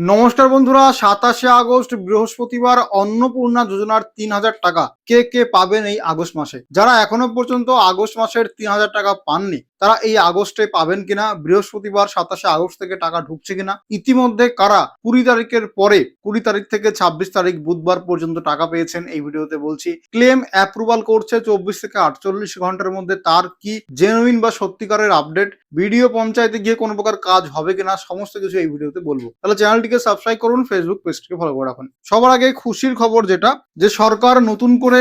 নমস্কার বন্ধুরা, 27শে আগস্ট বৃহস্পতিবার অন্নপূর্ণা যোজনার 3,000 টাকা কে কে পাবেন এই আগস্ট মাসে? যারা এখনো পর্যন্ত আগস্ট মাসের 3,000 টাকা পাননি তারা এই আগস্টে পাবেন কিনা, বৃহস্পতিবার 27শে আগস্ট থেকে টাকা ঢুকছে কিনা, ইতিমধ্যে কারা 20 তারিখের পরে 20 তারিখ থেকে 26 তারিখ বুধবার পর্যন্ত টাকা পেয়েছেন এই ভিডিওতে বলছি। ক্লেম অ্যাপ্রুভাল করছে 24 থেকে 48 ঘন্টার মধ্যে, তার কি জেনুইন বা সত্যিকারের আপডেট, ভিডিও পঞ্চায়েতে গিয়ে কোনো প্রকার কাজ হবে কিনা, সমস্ত কিছু এই ভিডিওতে বলবো। তাহলে চ্যানেলটিকে সাবস্ক্রাইব করুন, ফেসবুক পেজটিকে ফলো করে রাখুন। সবার আগে খুশির খবর যেটা, যে সরকার নতুন করে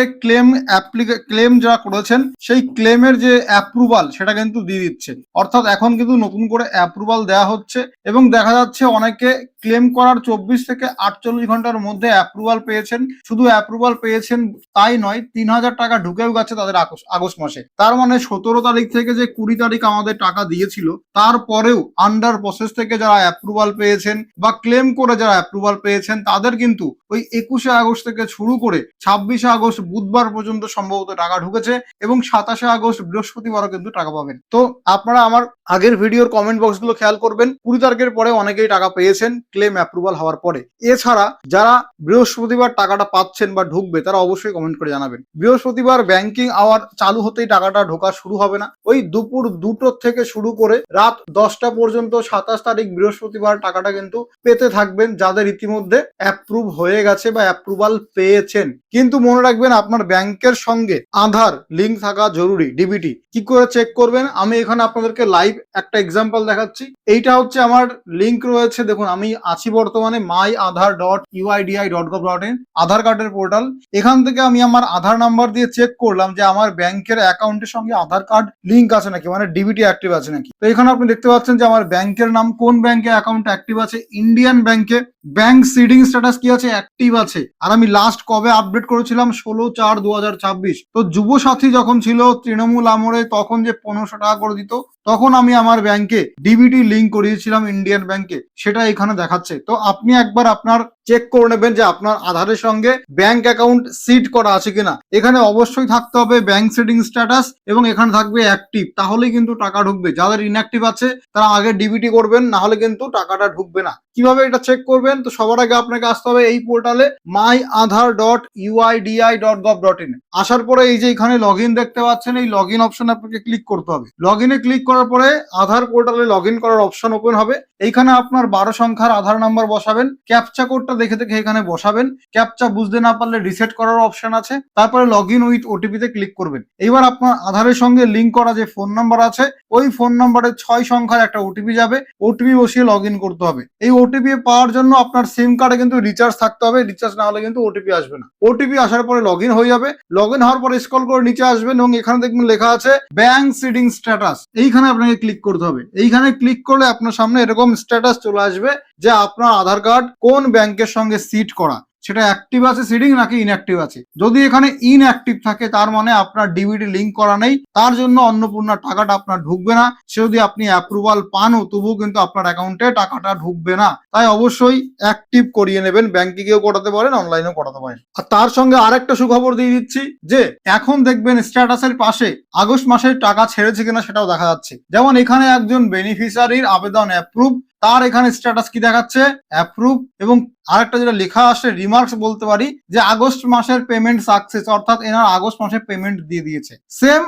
ক্লেম যা করেছেন সেই ক্লেমের যে অ্যাপ্রুভাল সেটা কিন্তু দিয়ে দিচ্ছে। অর্থাৎ এখন কিন্তু নতুন করে অ্যাপ্রুভাল দেওয়া হচ্ছে এবং দেখা যাচ্ছে অনেকে ক্লেম করার 24 থেকে 48 ঘন্টার মধ্যে অ্যাপ্রুভাল পেয়েছেন। শুধু অ্যাপ্রুভাল পেয়েছেন তাই নয়, 3,000 টাকা ঢুকেও গেছে তাদের আগস্ট মাসে। তার মানে 17 তারিখ থেকে যে 20 তারিখ আমাদের টাকা দিয়েছিল, তারপরেও আন্ডার প্রসেস থেকে যারা অ্যাপ্রুভাল পেয়েছেন বা ক্লেম করে যারা অ্যাপ্রুভাল পেয়েছেন তাদের কিন্তু ওই 21শে আগস্ট থেকে শুরু করে 26শে আগস্ট বুধবার পর্যন্ত সম্ভবত টাকা ঢুকেছে এবং 27শে আগস্ট বৃহস্পতিবারও কিন্তু টাকা পাবেন। তো আপনারা আমার আগের ভিডিওর কমেন্ট বক্সগুলো খেয়াল করবেন, 20 তারিখের পরে অনেকেই টাকা পেয়েছেন ক্লেম অ্যাপ্রুভাল হওয়ার পরে। এছাড়া যারা বৃহস্পতিবার টাকাটা পাচ্ছেন বা ঢুকবে তারা অবশ্যই কমেন্ট করে জানাবেন। বৃহস্পতিবার ব্যাংকিং আওয়ার চালু হতেই টাকাটা ঢোকা শুরু হবে না, ওই দুপুর 2টো থেকে শুরু করে রাত 10টা পর্যন্ত 27 তারিখ বৃহস্পতিবার টাকাটা কিন্তু পেতে থাকবেন, যাদের ইতিমধ্যে অ্যাপ্রুভ হয়ে গেছে বা অ্যাপ্রুভাল পেয়েছেন। কিন্তু মনে রাখবেন আপনার ব্যাংকের সঙ্গে আধার লিঙ্ক থাকা জরুরি। ডিবিটি কি করে চেক করবেন, আমি এখানে আপনাদেরকে লাইভ একটা এক্সাম্পল দেখাচ্ছি। এইটা হচ্ছে আমার লিঙ্ক রয়েছে, দেখুন আমি আছি বর্তমানে myaadhar.uidi.gov.in, আধার কার্ডের পোর্টাল। এখান থেকে আমি আমার আধার নাম্বার দিয়ে চেক করলাম যে আমার ব্যাংকের অ্যাকাউন্টের সঙ্গে আধার কার্ড লিঙ্ক আছে নাকি, মানে ডিবিটি অ্যাক্টিভ আছে নাকি। তো এখানে আপনি দেখতে পাচ্ছেন যে আমার ব্যাংকের নাম, কোন ব্যাংকে অ্যাকাউন্ট অ্যাক্টিভ আছে, ইন্ডিয়ান ব্যাংকে। ব্যাংক সিডিং স্ট্যাটাস কি আছে, অ্যাক্টিভ আছে। আর আমি লাস্ট কবে আপডেট করেছিলাম, 16/4/2026। তো যুব সাথী যখন ছিল তৃণমূল আমলে, তখন যে 1500 টাকা করে দিত, তখন আমি আমার ব্যাংকে ডিবিটি লিঙ্ক করিয়েছিলাম ইন্ডিয়ান ব্যাংকে, সেটা এখানে দেখাচ্ছে। তো আপনি একবার আপনার চেক করে নেবেন যে আপনার আধারের সঙ্গে ব্যাংক অ্যাকাউন্ট সিড করা আছে কিনা। এখানে অবশ্যই থাকতে হবে ব্যাংক সিডিং স্ট্যাটাস এবং এখানে থাকবে অ্যাক্টিভ, তাহলেই কিন্তু টাকা ঢুকবে। যাদের ইনঅ্যাক্টিভ আছে তারা আগে ডিবিটি করবেন, না হলে কিন্তু টাকাটা ঢুকবে না। কিভাবে এটা চেক করবেন, তো সবার আগে আপনাকে আসতে হবে এই পোর্টালে myaadhar.uidi.gov.in। আসার পরে এই যে এখানে লগ ইন দেখতে পাচ্ছেন, এই লগ ইন অপশন আপনাকে ক্লিক করতে হবে। লগ ইনে ক্লিক করার পরে আধার পোর্টালে লগ ইন করার অপশন ওপেন হবে। এইখানে আপনার 12 সংখ্যার আধার নাম্বার বসাবেন, ক্যাপচা কোডটা দেখে দেখে এখানে বসাবেন। ক্যাপচা বুঝতে না পারলে রিসেট করার অপশন আছে, তারপরে লগ ইন উইথ ওটিপি তে ক্লিক করবেন। এইবার আপনার আধারের সঙ্গে লিঙ্ক করা যে ফোন নাম্বার আছে, ওই ফোন নাম্বারে 6 সংখ্যার একটা ওটিপি যাবে, ওটিপি বসিয়ে লগ ইন করতে হবে। এই ওটিপি পাওয়ার জন্য আপনার সিম কার্ডে কিন্তু রিচার্জ থাকতে হবে, রিচার্জ না হলে কিন্তু ওটিপি আসবে না। ওটিপি আসার পরে লগ ইন হয়ে যাবে। লগ ইন হওয়ার পরে স্ক্রল করে নিচে আসবেন এবং এখানে দেখবেন লেখা আছে ব্যাংক সিডিং স্ট্যাটাস, এইখানে আপনাকে ক্লিক করতে হবে। এইখানে ক্লিক করলে আপনার সামনে এরকম স্ট্যাটাস চলে আসবে যে আপনার আধার কার্ড কোন ব্যাংকের সঙ্গে সিড করা, সেটা অ্যাক্টিভ আছে সিডিং নাকি ইনঅ্যাক্টিভ আছে। যদি এখানে ইনঅ্যাক্টিভ থাকে তার মানে আপনার ডিবিটি লিঙ্ক করা নেই, তার জন্য অন্নপূর্ণা টাকাটা আপনার ঢুকবে না। সে যদি আপনি অ্যাপ্রুভাল পানও তবুও কিন্তু আপনার অ্যাকাউন্টে টাকাটা ঢুকবে না। তাই অবশ্যই অ্যাক্টিভ করিয়ে নেবেন, ব্যাংকে গিয়েও করাতে পারেন, অনলাইনেও করাতে পারেন। আর তার সঙ্গে আরেকটা সুখবর দিয়ে দিচ্ছি যে এখন দেখবেন স্ট্যাটাসের পাশে আগস্ট মাসের টাকা ছেড়েছে কিনা সেটাও দেখা যাচ্ছে। যেমন এখানে একজন বেনিফিশিয়ারির আবেদন অ্যাপ্রুভ, তার এখানে স্ট্যাটাস কি দেখাচ্ছে, অ্যাপ্রুভ। এবং আরেকটা যেটা লেখা আসে রিমার্কস বলতে পারি, যে আগস্ট মাসের পেমেন্ট সাকসেস, অর্থাৎ এনার আগস্ট মাসে পেমেন্ট দিয়ে দিয়েছে। সেম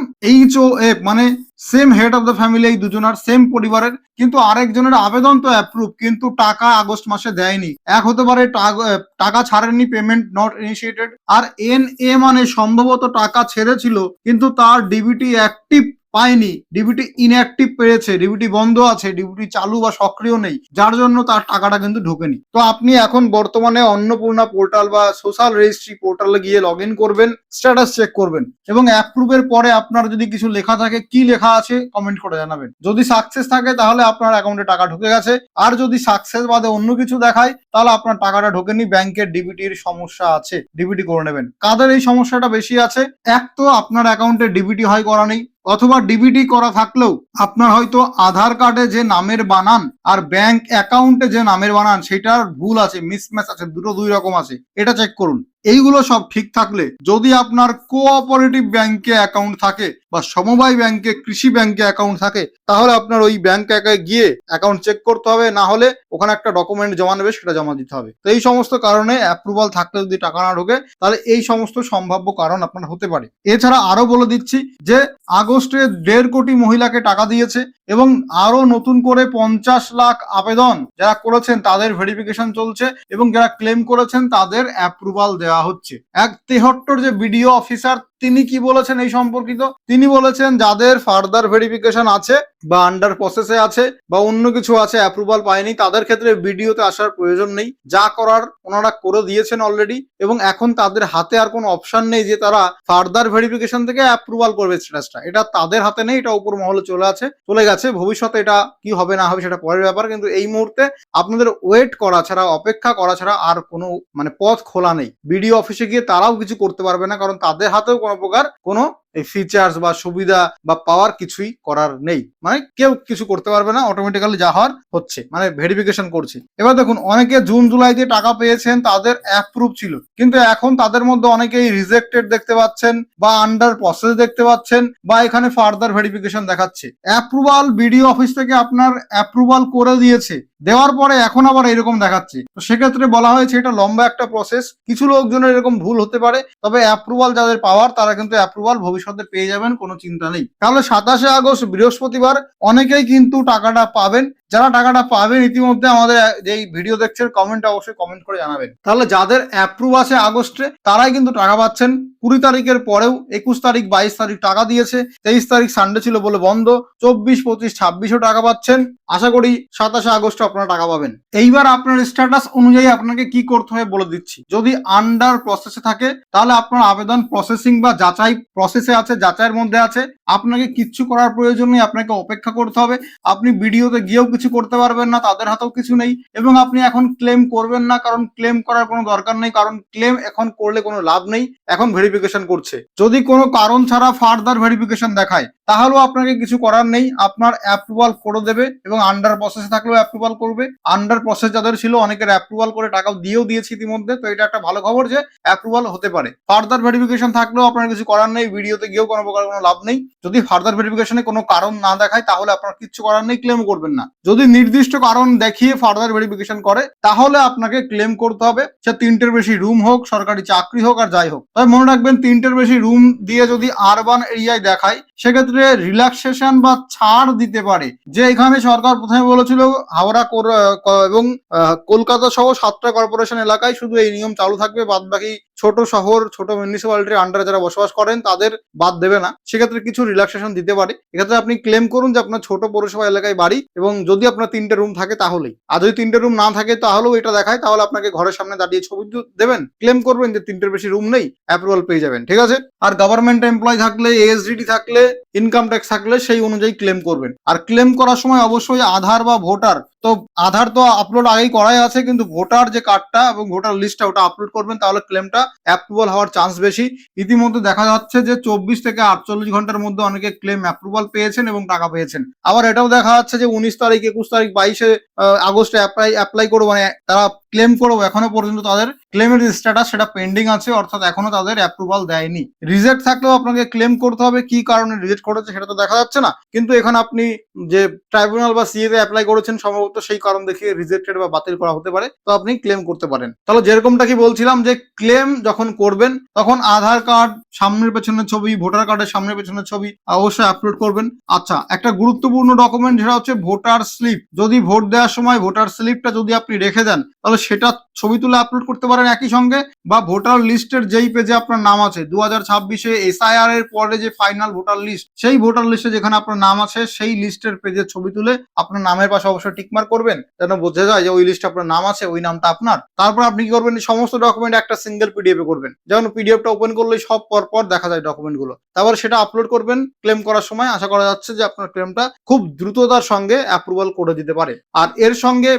HOF মানে same head of the family, এই দুজনের সেম পরিবারের, কিন্তু আরেকজনের আবেদন তো অ্যাপ্রুভ কিন্তু টাকা আগস্ট মাসে দেয়নি। এক হতে পারে টাকা ছাড়েননি, পেমেন্ট নট ইনিশিয়েটেড। আর NA মানে সম্ভবত টাকা ছেড়েছিল কিন্তু তার ডিবিটি অ্যাক্টিভ পায়নি, ডিবিটি ইনঅ্যাক্টিভ পেয়েছে, ডিবিটি বন্ধ আছে, ডিবিটি চালু বা সক্রিয় নেই, যার জন্য তার টাকাটা কিন্তু ঢোকেনি। তো আপনি এখন বর্তমানে অন্নপূর্ণা পোর্টাল বা সোশ্যাল রেজিস্ট্রি পোর্টালে গিয়ে লগ ইন করবেন, স্ট্যাটাস চেক করবেন এবং অ্যাপ্রুভের পরে আপনার যদি কিছু লেখা থাকে, কি লেখা আছে কমেন্ট করে জানাবেন। যদি সাকসেস থাকে তাহলে আপনার অ্যাকাউন্টে টাকা ঢুকে গেছে, আর যদি সাকসেস বাদে অন্য কিছু দেখায় তাহলে আপনার টাকাটা ঢোকেনি, ব্যাংকের ডিবিটির সমস্যা আছে, ডিবিটি করে নেবেন। কাদের এই সমস্যাটা বেশি আছে, এক তো আপনার অ্যাকাউন্টে ডিবিটি হয় করা নেই, অথবা ডিবিটি করা থাকলেও আপনার হয়তো আধার কার্ডে যে নামের বানান আর ব্যাংক অ্যাকাউন্টে যে নামের বানান সেটার ভুল আছে, মিসম্যাচ আছে, দুটো দুই রকম আছে, এটা চেক করুন। এইগুলো সব ঠিক থাকলে যদি আপনার কোঅপারেটিভ ব্যাংকে অ্যাকাউন্ট থাকে বা সমবায় ব্যাংকে, কৃষি ব্যাংকে অ্যাকাউন্ট থাকে, তাহলে আপনার ওই ব্যাংক গিয়ে অ্যাকাউন্ট চেক করতে হবে, না হলে ওখানে একটা ডকুমেন্ট জমা নেবে, সেটা জমা দিতে হবে। তো এই সমস্ত কারণে অ্যাপ্রুভাল থাকলে যদি টাকা না ঢোকে, তাহলে এই সমস্ত সম্ভাব্য কারণ আপনার হতে পারে। এছাড়া আরো বলে দিচ্ছি যে আগস্টে 1.5 কোটি মহিলাকে টাকা দিয়েছে এবং আরো নতুন করে 50 লাখ আবেদন যারা করেছেন তাদের ভেরিফিকেশন চলছে এবং যারা ক্লেম করেছেন তাদের অ্যাপ্রুভাল দেওয়া হচ্ছে। 73 যে বিডিও অফিসার তিনি কি বলেছেন এই সম্পর্কিত? তিনি বলেছেন যাদের ফার্দার ভেরিফিকেশন আছে বা আন্ডার প্রসেসে আছে বা অন্য কিছু আছে, অ্যাপ্রুভাল পায়নি, তাদের ক্ষেত্রে ভিডিওতে আসার প্রয়োজন নেই। যা করার ওনারা করে দিয়েছেন অলরেডি এবং এখন তাদের হাতে আর কোনো অপশন নেই যে তারা ফার্দার ভেরিফিকেশন থেকে অ্যাপ্রুভাল করবে স্ট্যাটাসটা। এটা তাদের হাতে নেই, এটা উপর মহলে চলে গেছে। ভবিষ্যতে এটা কি হবে না হবে সেটা পরের ব্যাপার, কিন্তু এই মুহূর্তে আপনাদের ওয়েট করা ছাড়া, অপেক্ষা করা ছাড়া আর কোনো পথ খোলা নেই। বিডিও অফিসে গিয়ে তারাও কিছু করতে পারবে না, কারণ তাদের হাতেও কোনো প্রকার কোনো এই ফিচার্স বা সুবিধা বা পাওয়ার কিছুই করার নেই। কেউ কিছু করতে পারবে না, অটোমেটিক্যালি যা হওয়ার হচ্ছে, ভেরিফিকেশন করছে। এবার দেখুন, অনেকে জুন জুলাইতে টাকা পেয়েছেন, তাদের অ্যাপ্রুভ ছিল, কিন্তু এখন তাদের মধ্যে অনেকেই রিজেক্টেড দেখতে পাচ্ছেন বা আন্ডার প্রসেস দেখতে পাচ্ছেন বা এখানে ফার্দার ভেরিফিকেশন দেখাচ্ছে। অ্যাপ্রুভাল বিডিও অফিস থেকে আপনার অ্যাপ্রুভাল করে দিয়েছে, দেওয়ার পরে এখন আবার এরকম দেখাচ্ছে। তো সেক্ষেত্রে বলা হয়েছে এটা লম্বা একটা প্রসেস, কিছু লোকজনের এরকম ভুল হতে পারে, তবে অ্যাপ্রুভাল যাদের পাওয়ার তারা কিন্তু অ্যাপ্রুভাল ভবিষ্যতে পেয়ে যাবেন, কোনো চিন্তা নেই। তাহলে 27 আগস্ট বৃহস্পতিবার অনেকেই কিন্তু টাকাটা পাবেন। যারা টাকাটা পাবেন ইতিমধ্যে আমাদের যেই ভিডিও দেখছেন কমেন্ট অবশ্যই কমেন্ট করে জানাবেন। তাহলে যাদের অ্যাপ্রুভ আছে আগস্টে তারাই কিন্তু টাকা পাচ্ছেন। 20 তারিখের পরেও 21 তারিখ 22 তারিখ টাকা দিয়েছে, 23 তারিখ সানডে ছিল বলে বন্ধ, 24 25 26ও টাকা পাচ্ছেন। আশা করি 27 আগস্টে আপনারা টাকা পাবেন। এইবার আপনার স্ট্যাটাস অনুযায়ী আপনাকে কি করতে হবে বলে দিচ্ছি। যদি আন্ডার প্রসেসে থাকে তাহলে আপনার আবেদন প্রসেসিং বা যাচাই প্রসেসে আছে, যাচাইয়ের মধ্যে আছে, আপনাকে কিচ্ছু করার প্রয়োজন নেই, আপনাকে অপেক্ষা করতে হবে। আপনি ভিডিওতে গিয়েও কিছু করতে পারবেন না, তাদের হাতেও কিছু নেই, এবং আপনি এখন ক্লেম করবেন না, কারণ ক্লেম করার কোনো দরকার নেই, কারণ ক্লেম এখন করলে কোনো লাভ নেই, এখন ভেরিফিকেশন করছে। যদি কোনো কারণ ছাড়া ফার্দার ভেরিফিকেশন দেখায় তাহলেও আপনাকে কিছু করার নেই, আপনার অ্যাপ্রুভাল করে দেবে এবং আন্ডার প্রসেসে থাকলেও অ্যাপ্রুভাল করবে। আন্ডার প্রসেস যাদের ছিল অনেকের অ্যাপ্রুভাল করে টাকা দিয়েও দিয়েছে ইতিমধ্যে, তো এটা একটা ভালো খবর যে অ্যাপ্রুভাল হতে পারে। ফার্দার ভেরিফিকেশন থাকলেও আপনার কিছু করার নেই, ভিডিওতে গিয়েও কোনো প্রকার কোনো লাভ নেই। যদি ফার্দার ভেরিফিকেশনে কোনো কারণ না দেখায় তাহলে আপনার কিচ্ছু করার নেই, ক্লেম করবেন না। যদি নির্দিষ্ট কারণ দেখিয়ে ফার্দার ভেরিফিকেশন করে তাহলে আপনাকে ক্লেম করতে হবে, সে 3টের বেশি রুম হোক, সরকারি চাকরি হোক আর যাই হোক। তবে মনে রাখবেন 3টের বেশি রুম দিয়ে যদি আরবান এরিয়ায় দেখায় সেক্ষেত্রে রিল্যাক্সেশন বা ছাড় দিতে পারে। যে এখানে সরকার প্রথমে বলেছিল হাওড়া এবং কলকাতা সহ 7টা কর্পোরেশন এলাকায় শুধু এই নিয়ম চালু থাকবে, বাদ বাকি ছোট শহর, ছোট মিউনিসিপ্যালিটির আন্ডারে যারা বসবাস করেন তাদের বাদ দেবে না। সেক্ষেত্রে কিছু রিল্যাক্সেশন দিতে পারে। এক্ষেত্রে আপনি ক্লেম করুন যে আপনার ছোট পৌরসভা এলাকায় বাড়ি এবং যদি আপনার 3টে রুম থাকে তাহলেই, আর যদি 3টে রুম না থাকে তাহলেও এটা দেখায়, তাহলে আপনাকে ঘরের সামনে দাঁড়িয়ে ছবি দেবেন, ক্লেম করবেন যে 3টের বেশি রুম নেই, অ্যাপ্রুভাল পেয়ে যাবেন, ঠিক আছে। আর গভর্নমেন্ট এমপ্লয় থাকলে, এএসডিটি থাকলে, ইনকাম ট্যাক্স থাকলে সেই অনুযায়ী ক্লেম করবেন। আর ক্লেম করার সময় অবশ্যই আধার বা ভোটার, তো আধার তো আপলোড আগেই করাই আছে, কিন্তু ভোটার যে কার্ডটা এবং ভোটার লিস্টটা ওটা আপলোড করবেন, তাহলে ক্লেমটা অ্যাপ্রুভাল হওয়ার চান্স বেশি। ইতিমধ্যে দেখা যাচ্ছে যে 24 থেকে 48 ঘন্টার মধ্যে অনেকে ক্লেম অ্যাপ্রুভাল পেয়েছেন এবং টাকা পেয়েছেন। আবার এটাও দেখা যাচ্ছে যে 19 তারিখ 21 তারিখ 22 আগস্টে অ্যাপ্লাই করবো, তারা ক্লেম করবো, এখনো পর্যন্ত তাদের ক্লেমের স্ট্যাটাস সেটা পেন্ডিং আছে, অর্থাৎ এখনো তাদের অ্যাপ্রুভাল দেয়নি। রিজেক্ট থাকলেও আপনাকে ক্লেম করতে হবে, কি কারণে রিজেক্ট করেছে সেটা তো দেখা যাচ্ছে না, কিন্তু এখানে আপনি যে ট্রাইব্যুনাল বা সিএ তে অ্যাপ্লাই করেছেন সম্ভবত সেই কারণ দেখিয়ে রিজেক্টেড বা বাতিল করা হতে পারে, তো আপনি ক্লেম করতে পারেন। তাহলে যেরকমটা কি বলছিলাম যে ক্লেম যখন করবেন তখন আধার কার্ড সামনের পেছনের ছবি, ভোটার কার্ডের সামনের পেছনের ছবি অবশ্যই আপলোড করবেন। আচ্ছা, একটা গুরুত্বপূর্ণ ডকুমেন্ট যেটা হচ্ছে ভোটার স্লিপ। যদি ভোট দেওয়ার সময় ভোটার স্লিপটা যদি আপনি রেখে দেন তাহলে সেটা ছবি তুলে আপলোড করতে পারেন একই সঙ্গে, বা ভোটার লিস্টের যেই পেজে আপনার নাম আছে 2026-এ এসআইআর এর পরে যে ফাইনাল ভোটার লিস্ট, সেই ভোটার লিস্টে যেখানে আপনার নাম আছে সেই লিস্টের পেজের ছবি তুলে আপনার নামের পাশে অবশ্যই টিকমার্ক করবেন, যেন বোঝা যায় যে ওই লিস্টে আপনার নাম আছে, ওই নামটা আপনার। তারপর আপনি কি করবেন, সমস্ত ডকুমেন্ট একটা সিঙ্গেল পিডিএফ এ করবেন, যেমন পিডিএফটা ওপেন করলে সব পর দেখা যায় ডকুমেন্ট গুলো। তারপর সেটা আপলোড করবেন ক্লেম করার সময়। আশা করা যাচ্ছে যে আপনার ক্লেমটা খুব দ্রুততার সঙ্গে অ্যাপ্রুভাল করে দিতে পারে। আর এর সঙ্গে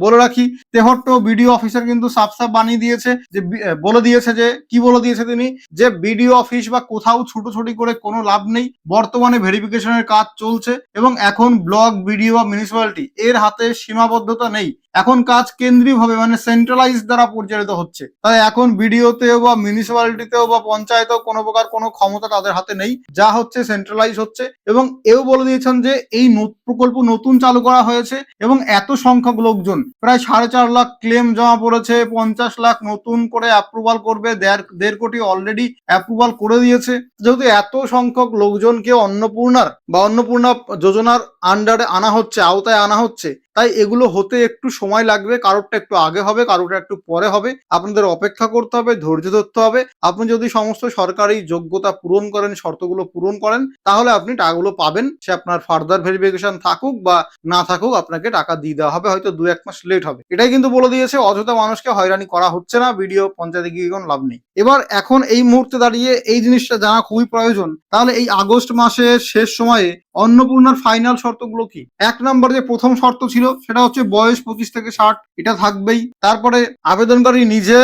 বলে রাখি, তেহট্ট বিডিও অফিসার কিন্তু সাফ সাফ বানিয়ে দিয়েছে যে বলে দিয়েছে যে কি বলে দিয়েছে তিনি, যে বিডিও অফিস বা কোথাও ছুটোছুটি করে কোনো লাভ নেই, বর্তমানে ভেরিফিকেশনের কাজ চলছে এবং এখন ব্লক, বিডিও বা মিউনিসিপ্যালিটি এর হাতে সীমাবদ্ধতা নেই। এখন কাজ কেন্দ্রীয়ভাবে মানে সেন্ট্রালাইজ দ্বারা পরিচালিত হচ্ছে। তাই এখন বিডিওতেও বা মিউনিসিপ্যালিটিতেও বা পঞ্চায়েতেও কোনো প্রকার কোনো ক্ষমতা তাদের হাতে নেই, যা হচ্ছে সেন্ট্রালাইজ হচ্ছে। এবং এও বলে দিয়েছেন যে এই প্রকল্প নতুন চালু করা হয়েছে এবং এত সংখ্যক লোকজন, প্রায় 4.5 লাখ ক্লেম জমা পড়েছে, 50 লাখ নতুন করে অ্যাপ্রুভাল করবে, 1.5 কোটি অলরেডি অ্যাপ্রুভাল করে দিয়েছে। যেহেতু এত সংখ্যক লোকজনকে অন্নপূর্ণা যোজনার আন্ডারে আনা হচ্ছে, আওতায় আনা হচ্ছে, তাই এগুলো হতে একটু সময় লাগবে। কারোরটা একটু আগে হবে, কারোরটা একটু পরে হবে। আপনাদের অপেক্ষা করতে হবে, ধৈর্য ধরতে হবে। আপনি যদি সমস্ত সরকারি যোগ্যতা পূরণ করেন, শর্তগুলো পূরণ করেন, তাহলে আপনি টাকাগুলো পাবেন। সে আপনার ফার্দার ভেরিফিকেশন থাকুক বা না থাকুক, আপনাকে টাকা দিয়ে দেওয়া হবে, হয়তো 2-1 মাস লেট হবে। এটাই কিন্তু বলে দিয়েছে। অযথা মানুষকে হয়রানি করা হচ্ছে না, বিডিও পঞ্চায়েতে গিয়ে কোনো লাভ নেই। এবার এখন এই মুহূর্তে দাঁড়িয়ে এই জিনিসটা জানা খুবই প্রয়োজন। তাহলে এই আগস্ট মাসের শেষ সময়ে অন্নপূর্ণার ফাইনাল শর্তগুলো কি? 1 নম্বর যে প্রথম শর্ত ছিল সেটা হচ্ছে বয়স 25 থেকে 60, এটা থাকবেই। তারপরে আবেদনকারী নিজে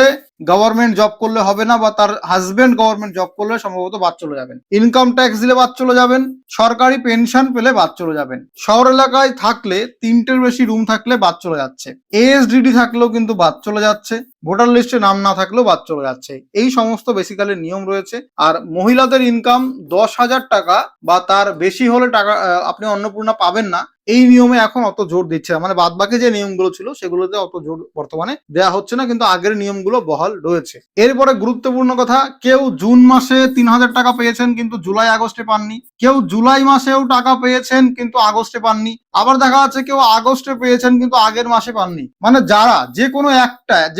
গভর্নমেন্ট জব করলে হবে না, বা তার হাজবেন্ড গভর্নমেন্ট জব করলে সম্ভবত বাদ চলে যাবেন। ইনকাম ট্যাক্স দিলে বাদ চলে যাবেন। সরকারি পেনশন পেলে বাদ চলে যাবেন। শহর এলাকায় থাকলে 3টের বেশি রুম থাকলে বাদ চলে যাচ্ছে। এএসডিডি থাকলেও কিন্তু বাদ চলে যাচ্ছে। ভোটার লিস্টে নাম না থাকলেও বাদ চলে যাচ্ছে। এই সমস্ত বেসিক্যালি নিয়ম রয়েছে। আর মহিলাদের ইনকাম 10,000 টাকা বা তার বেশি হলে টাকা আপনি অন্নপূর্ণা পাবেন না, এই নিয়মে এখন অত জোর দিচ্ছে না। মানে বাদ বাকি যে নিয়মগুলো ছিল সেগুলোতে অত জোর বর্তমানে দেয়া হচ্ছে না, কিন্তু আগের নিয়মগুলো বহাল রয়েছে। এরপরে গুরুত্বপূর্ণ কথা, কেউ জুন মাসে 3,000 টাকা পেয়েছেন কিন্তু জুলাই আগস্টে পাননি। কেউ জুলাই মাসেও টাকা পেয়েছেন কিন্তু আগস্টে পাননি। আবার দেখা যাচ্ছে কেউ আগস্টে পেয়েছেন কিন্তু আগের মাসে পাননি। মানে যারা যে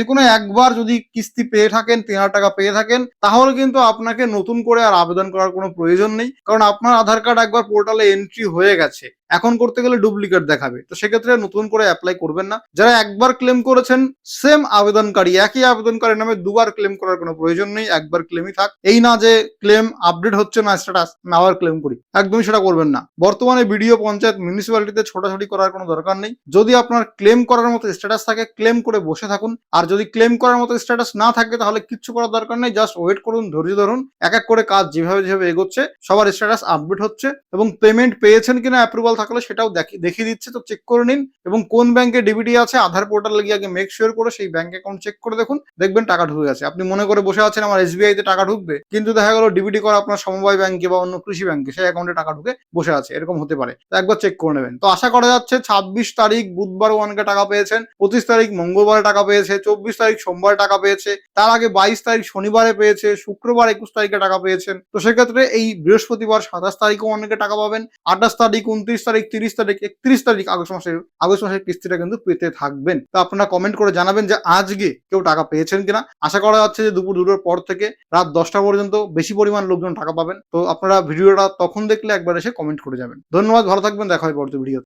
কোনো একবার যদি কিস্তি পেয়ে থাকেন, 3,000 টাকা পেয়ে থাকেন, তাহলে কিন্তু আপনাকে নতুন করে আর আবেদন করার কোনো প্রয়োজন নেই। কারণ আপনার আধার কার্ড একবার পোর্টালে এন্ট্রি হয়ে গেছে, এখন করতে গেলে ডুপ্লিকেট দেখাবে। তো সেক্ষেত্রে নতুন করে অ্যাপ্লাই করবেন না। যারা একবার ক্লেম করেছেন, সেম আবেদনকারী, একই আবেদনকারী নামে দুবার ক্লেম করার কোনো প্রয়োজন নেই, একবার ক্লেমই থাক। এই না যে ক্লেম আপডেট হচ্ছে না স্ট্যাটাস, আবার ক্লেম করি, একদমই সেটা করবেন না। বর্তমানে বিডিও, পঞ্চায়েত, মিউনিসিপ্যালিটিতে ছোটাছুটি করার কোনো দরকার নেই। যদি আপনার ক্লেম করার মতো স্ট্যাটাস থাকে, ক্লেম করে বসে থাকুন। আর যদি ক্লেম করার মতো স্ট্যাটাস না থাকে, তাহলে কিচ্ছু করার দরকার নেই, জাস্ট ওয়েট করুন, ধৈর্য ধরুন। এক এক করে কাজ যেভাবে এগোচ্ছে, সবার স্ট্যাটাস আপডেট হচ্ছে এবং পেমেন্ট পেয়েছেন কিনা অ্যাপ্রুভাল থাকলে সেটাও দেখিয়ে দিচ্ছে। তো চেক করে নিন। এবং কোন ব্যাংকে ডিবিটি আছে আধার পোর্টালে গিয়ে আগে মেক শিওর করে সেই ব্যাংক অ্যাকাউন্ট চেক করে দেখুন, দেখবেন টাকা ঢুকে গেছে। আপনি মনে করে বসে আছেন আমার এসবিআই তে টাকা ঢুকবে, কিন্তু দেখা গেল ডিবিটি করা আপনার সমবায় ব্যাংকে বা অন্য কৃষি ব্যাংকে, সেই অ্যাকাউন্টে টাকা ঢুকে বসে আছে, এরকম হতে পারে। তো একবার চেক করে নেবেন। তো আশা করা যাচ্ছে 26 তারিখ বুধবার অনেকে টাকা পেয়েছেন, 25 তারিখ মঙ্গলবারে টাকা পেয়েছে, 24 তারিখ সোমবারে টাকা পেয়েছে, তার আগে 22 তারিখ শনিবারে পেয়েছে, শুক্রবার 21 তারিখে টাকা পেয়েছেন। তো সেক্ষেত্রে এই বৃহস্পতিবার 27 তারিখও অনেকে টাকা পাবেন। 28 তারিখ, 29 তারিখ, 30 তারিখ, 31 তারিখ আগস্ট মাসের কিস্তিটা কিন্তু পেতে থাকবেন। তো আপনারা কমেন্ট করে জানাবেন যে আজকে কেউ টাকা পেয়েছেন কিনা। আশা করা যাচ্ছে যে দুপুর 2টোর পর থেকে রাত 10টা পর্যন্ত বেশি পরিমাণ লোকজন টাকা পাবেন। তো আপনারা ভিডিওটা তখন দেখলে একবার এসে কমেন্ট করে যাবেন। ধন্যবাদ, ভালো থাকবেন, দেখা হয় পরবর্তী ভিডিও।